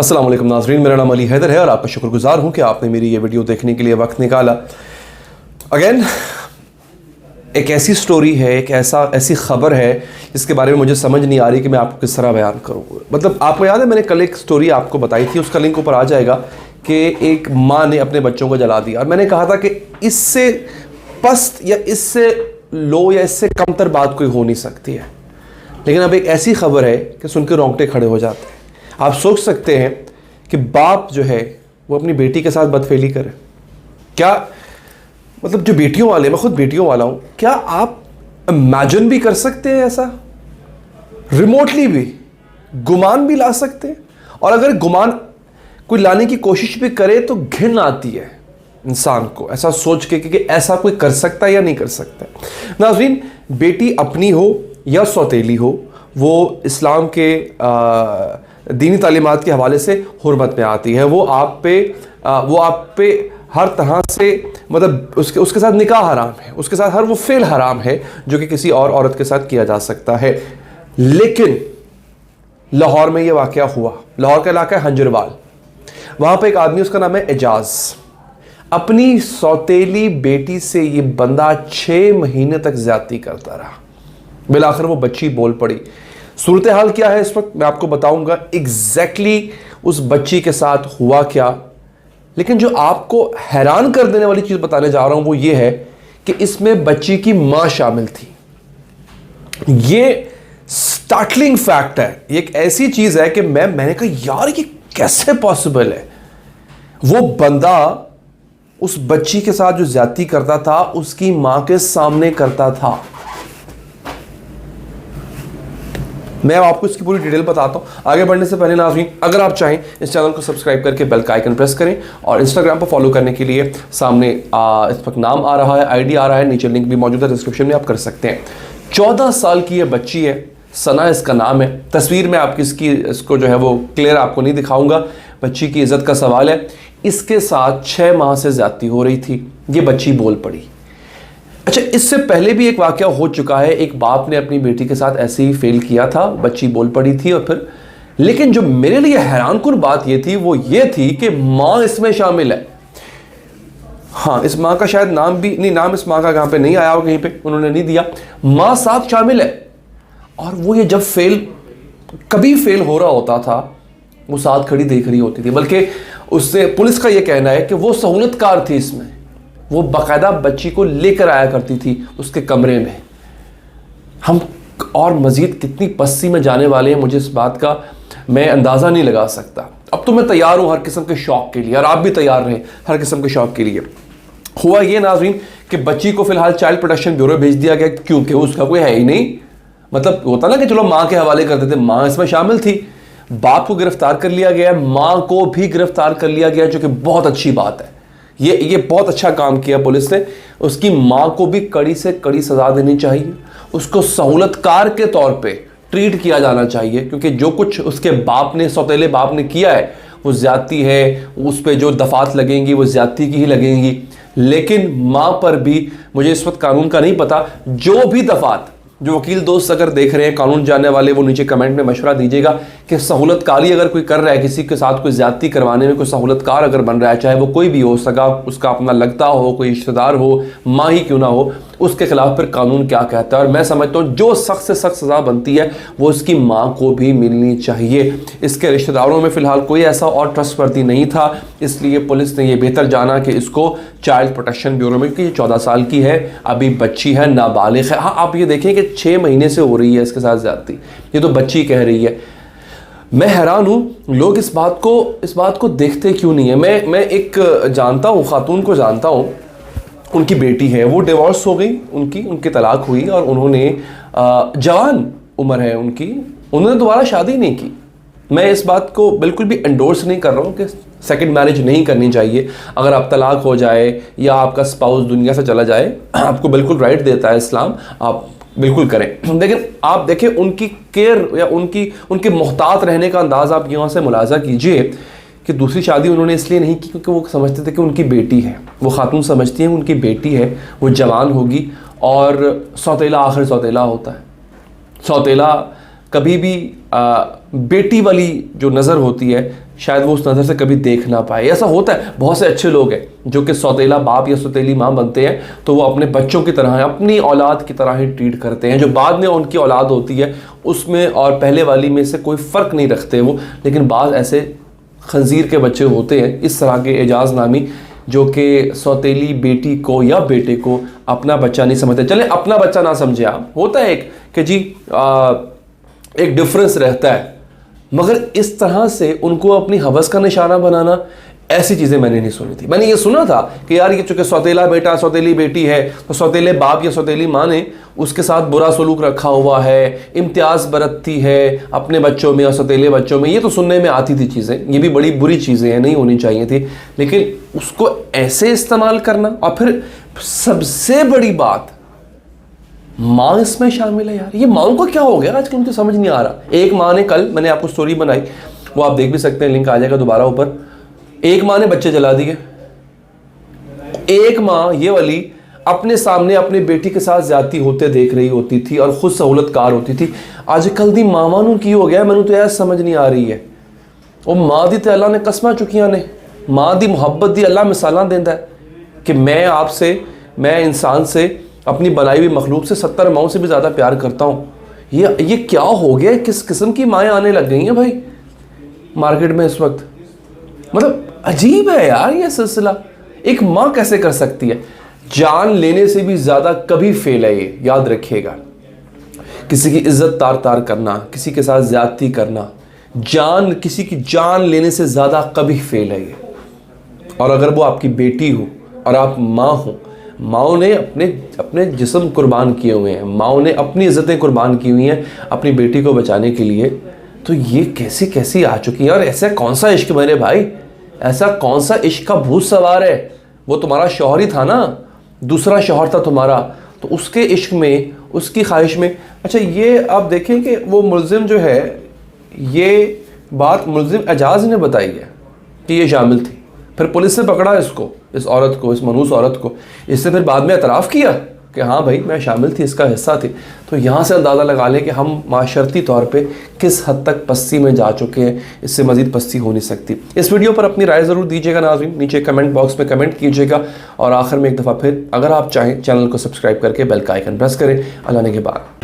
अस्सलाम वालेकुम नाज़रीन, मेरा नाम अली हैदर है और आपका शुक्रगुजार हूँ कि आपने मेरी ये वीडियो देखने के लिए वक्त निकाला। अगेन एक ऐसी स्टोरी है, एक ऐसी ख़बर है जिसके बारे में मुझे समझ नहीं आ रही कि मैं आपको किस तरह बयान करूँ। मतलब आपको याद है मैंने कल एक स्टोरी आपको बताई थी, उसका लिंक ऊपर आ जाएगा, कि एक माँ ने अपने बच्चों को जला दिया। और मैंने कहा था कि इससे पस्त या इससे लो या इससे कमतर बात कोई हो नहीं सकती है। लेकिन अब एक ऐसी ख़बर है कि सुन के रोंगटे खड़े हो जाते हैं। आप सोच सकते हैं कि बाप जो है वो अपनी बेटी के साथ बदफेली करे। क्या मतलब जो बेटियों वाले, मैं खुद बेटियों वाला हूँ, क्या आप इमेजिन भी कर सकते हैं ऐसा? रिमोटली भी गुमान भी ला सकते हैं। और अगर गुमान कोई लाने की कोशिश भी करे तो घिन आती है इंसान को ऐसा सोच के कि ऐसा कोई कर सकता है या नहीं कर सकता। नाज़रीन, बेटी अपनी हो या सौतेली हो, वो इस्लाम के दीनी तालीमात के हवाले से हुर्मत में आती है। वो आप पे हर तरह से, मतलब उसके साथ निकाह हराम है, उसके साथ हर वो फेल हराम है जो कि किसी और औरत के साथ किया जा सकता है। लेकिन लाहौर में ये वाक़या हुआ। लाहौर का इलाका है हंजरवाल। वहाँ पे एक आदमी, उसका नाम है एजाज, अपनी सौतेली बेटी से ये बंदा 6 महीने तक ज्यादती करता रहा। बिलाखिर वो बच्ची बोल पड़ी। सूरत हाल क्या है इस वक्त मैं आपको बताऊंगा एग्जैक्टली उस बच्ची के साथ हुआ क्या। लेकिन जो आपको हैरान कर देने वाली चीज बताने जा रहा हूं वो ये है कि इसमें बच्ची की मां शामिल थी। ये स्टार्टलिंग फैक्ट है। ये एक ऐसी चीज है कि मैंने कहा यार ये कैसे पॉसिबल है। वो बंदा उस बच्ची के साथ जो ज्यादती करता था उसकी मां के सामने करता था। मैं आपको इसकी पूरी डिटेल बताता हूं। आगे बढ़ने से पहले नाज़रीन, अगर आप चाहें इस चैनल को सब्सक्राइब करके बेल का आइकन प्रेस करें और इंस्टाग्राम पर फॉलो करने के लिए सामने इस वक्त नाम आ रहा है, आईडी आ रहा है, नीचे लिंक भी मौजूद है डिस्क्रिप्शन में, आप कर सकते हैं। 14 साल की ये बच्ची है, सना इसका नाम है। तस्वीर में आपकी इसको जो है वो क्लियर आपको नहीं दिखाऊंगा, बच्ची की इज्जत का सवाल है। इसके साथ 6 माह से ज्यादती हो रही थी। ये बच्ची बोल पड़ी। अच्छा, इससे पहले भी एक वाकया हो चुका है। एक बाप ने अपनी बेटी के साथ ऐसे ही फेल किया था, बच्ची बोल पड़ी थी और फिर, लेकिन जो मेरे लिए हैरानकुन बात ये थी वो ये थी कि मां इसमें शामिल है। हाँ, इस मां का शायद नाम भी नहीं, नाम इस मां का कहां पे नहीं आया हो, कहीं पे उन्होंने नहीं दिया। मां साथ शामिल है। और वो ये जब कभी फेल हो रहा होता था वो साथ खड़ी देख रही होती थी। बल्कि उससे पुलिस का ये कहना है कि वो सहूलतकार थी इसमें। वो बाकायदा बच्ची को लेकर आया करती थी उसके कमरे में। हम और मजीद कितनी पस्ती में जाने वाले हैं मुझे इस बात का मैं अंदाज़ा नहीं लगा सकता। अब तो मैं तैयार हूँ हर किस्म के शौक़ के लिए, और आप भी तैयार रहें हर किस्म के शौक़ के लिए। हुआ ये नाज़रीन कि बच्ची को फ़िलहाल चाइल्ड प्रोटेक्शन ब्यूरो भेज दिया गया, क्योंकि उसका कोई है ही नहीं। मतलब होता ना कि चलो माँ के हवाले कर देते, माँ इसमें शामिल थी। बाप को गिरफ्तार कर लिया गया, माँ को भी गिरफ्तार कर लिया गया, जो कि बहुत अच्छी बात है। ये बहुत अच्छा काम किया पुलिस ने। उसकी माँ को भी कड़ी से कड़ी सज़ा देनी चाहिए। उसको सहूलतकार के तौर पे ट्रीट किया जाना चाहिए, क्योंकि जो कुछ उसके बाप ने, सौतेले बाप ने किया है वो ज़्यादती है। उस पर जो दफ़ात लगेंगी वो ज़्यादती की ही लगेंगी। लेकिन माँ पर भी, मुझे इस वक्त कानून का नहीं पता, जो भी दफ़ात, जो वकील दोस्त अगर देख रहे हैं, कानून जानने वाले, वो नीचे कमेंट में मशवरा दीजिएगा कि सहूलतकारी अगर कोई कर रहा है, किसी के साथ कोई ज्यादती करवाने में कोई सहूलतकार अगर बन रहा है, चाहे वो कोई भी हो, सगा उसका अपना लगता हो, कोई रिश्तेदार हो, माँ ही क्यों ना हो, उसके खिलाफ फिर कानून क्या कहता है। और मैं समझता हूँ जो सख्त से सख्त सज़ा बनती है वो उसकी माँ को भी मिलनी चाहिए। इसके रिश्तेदारों में फ़िलहाल कोई ऐसा और ट्रस्टवर्दी नहीं था, इसलिए पुलिस ने ये बेहतर जाना कि इसको चाइल्ड प्रोटेक्शन ब्यूरो में, क्योंकि 14 साल की है, अभी बच्ची है, नाबालिग है। हाँ, आप ये देखें कि 6 महीने से हो रही है इसके साथ ज़्यादती, ये तो बच्ची कह रही है। मैं हैरान हूँ लोग इस बात को देखते क्यों नहीं है। मैं एक जानता हूँ, खातून को जानता हूँ, उनकी बेटी है, वो डिवोर्स हो गई, उनकी तलाक हुई और उन्होंने जवान उम्र है उनकी, उन्होंने दोबारा शादी नहीं की। मैं इस बात को बिल्कुल भी एंडोर्स नहीं कर रहा हूँ कि सेकंड मैरिज नहीं करनी चाहिए। अगर आप तलाक हो जाए या आपका स्पाउस दुनिया से चला जाए, आपको बिल्कुल राइट देता है इस्लाम, आप बिल्कुल करें। लेकिन आप देखें उनकी केयर या उनके मोहतात रहने का अंदाज़ आप यहाँ से मुलाजा कीजिए कि दूसरी शादी उन्होंने इसलिए नहीं की क्योंकि वो समझते थे कि उनकी बेटी है, वो खातून समझती हैं उनकी बेटी है, वो जवान होगी। और सौतेला आखिर सौतेला होता है। सौतेला कभी भी बेटी वाली जो नज़र होती है शायद वो उस नज़र से कभी देख ना पाए। ऐसा होता है, बहुत से अच्छे लोग हैं जो कि सौतेला बाप या सौतेली माँ बनते हैं तो वो अपने बच्चों की तरह, अपनी औलाद की तरह ही ट्रीट करते हैं। जो बाद में उनकी औलाद होती है उसमें और पहले वाली में से कोई फ़र्क नहीं रखते वो। लेकिन बाद ऐसे खंजीर के बच्चे होते हैं इस तरह के एजाज नामी, जो कि सौतेली बेटी को या बेटे को अपना बच्चा नहीं समझते। चले अपना बच्चा ना समझे आप, होता है एक कि जी एक डिफरेंस रहता है, मगर इस तरह से उनको अपनी हवस का निशाना बनाना, ऐसी चीज़ें मैंने नहीं सुनी थी। मैंने ये सुना था कि यार ये चूँकि सौतेला बेटा सौतेली बेटी है तो सौतेले बाप या सौतेली माँ ने उसके साथ बुरा सलूक रखा हुआ है, इम्तियाज़ बरतती है अपने बच्चों में और सौतेले बच्चों में। ये तो सुनने में आती थी चीज़ें, ये भी बड़ी बुरी चीज़ें हैं, नहीं होनी चाहिए थी। लेकिन उसको ऐसे इस्तेमाल करना, और फिर सबसे बड़ी बात माँ इसमें शामिल है। यार ये माँ को क्या हो गया आजकल, मुझे समझ नहीं आ रहा। एक माँ ने, कल मैंने आपको स्टोरी बनाई, वो आप देख भी सकते हैं, लिंक आ जाएगा दोबारा ऊपर। एक माँ ने बच्चे जला दिए। एक माँ ये वाली अपने सामने अपनी बेटी के साथ ज्यादती होते देख रही होती थी और खुद सहूलतकार होती थी। आजकल दी मावां नूं की हो गया, मैनू तो यह समझ नहीं आ रही है। वो माँ दी तो अल्लाह ने कसमां चुकियां ने, माँ दी मुहब्बत दी अल्लाह मिसालां देंदा है कि मैं आपसे, मैं इंसान से, अपनी बनाई हुई मखलूक से 70 माओं से भी ज़्यादा प्यार करता हूँ। ये क्या हो गया? किस किस्म की माएँ आने लग गई हैं भाई मार्केट में इस वक्त। मतलब अजीब है यार ये सिलसिला। एक माँ कैसे कर सकती है? जान लेने से भी ज़्यादा कभी फेल है ये, याद रखिएगा। किसी की इज्जत तार तार करना, किसी के साथ ज्यादती करना, किसी की जान लेने से ज़्यादा कभी फेल है ये। और अगर वो आपकी बेटी हो और आप माँ हो, माओं ने अपने जिस्म कुर्बान किए हुए हैं, माओं ने अपनी इज़्ज़तें कुर्बान की हुई हैं अपनी बेटी को बचाने के लिए, तो ये कैसी आ चुकी है। और ऐसा कौन सा इश्क मेरे भाई, ऐसा कौन सा इश्क का भूत सवार है? वो तुम्हारा शौहर ही था ना, दूसरा शौहर था तुम्हारा, तो उसके इश्क में, उसकी ख्वाहिश में। अच्छा ये आप देखें कि वो मुल्ज़िम जो है, ये बात मुल्ज़िम एजाज ने बताई है कि ये शामिल थी। फिर पुलिस ने पकड़ा इसको, इस औरत को, इस मनूस औरत को। इससे फिर बाद में एतराफ़ किया कि हाँ भाई मैं शामिल थी, इसका हिस्सा थी। तो यहाँ से अंदाज़ा लगा लें कि हम माशरती तौर पे किस हद तक पस्ती में जा चुके हैं, इससे मज़ीद पस्ती हो नहीं सकती। इस वीडियो पर अपनी राय ज़रूर दीजिएगा नाज़रीन, नीचे कमेंट बॉक्स में कमेंट कीजिएगा। और आखिर में एक दफ़ा फिर अगर आप चाहें चैनल को सब्सक्राइब करके बेल का आइकन प्रेस करें। अल्लाह ने के बाद।